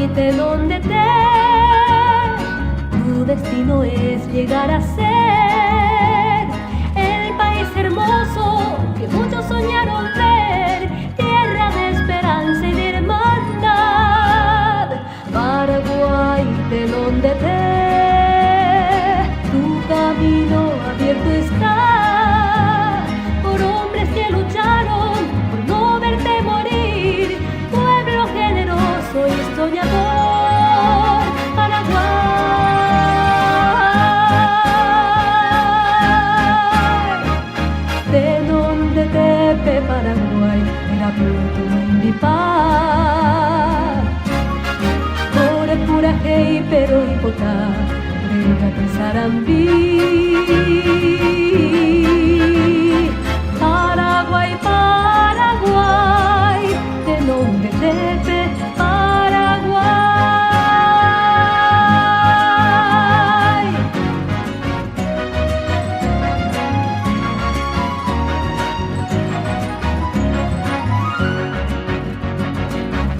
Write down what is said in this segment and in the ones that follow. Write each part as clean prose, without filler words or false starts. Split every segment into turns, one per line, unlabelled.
de donde te, tu destino es llegar a ser el país hermoso que muchos soñaron ver, tierra de esperanza y de hermandad. Paraguay, de donde te, tu camino abierto está por hombres que lucharon por no verte morir, pueblo generoso y soñador. Paraguay, de donde te Paraguay, era Puerto Indipar, Core Puraje y Pero y Potá, de Sarambí. Paraguay, Paraguay, de donde te Paraguay.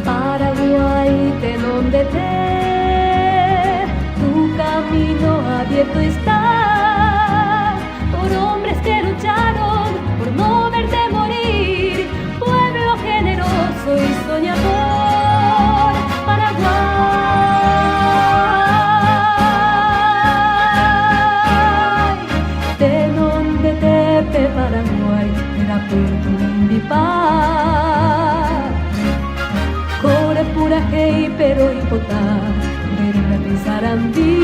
Paraguay, de donde te, tu camino abierto está por hombres que lucharon por no verte morir, pueblo generoso y soñador. Paraguay, de donde te Paraguay, era Puerto Indipar, Core Puraje y Pero y Potá, de Sarandí.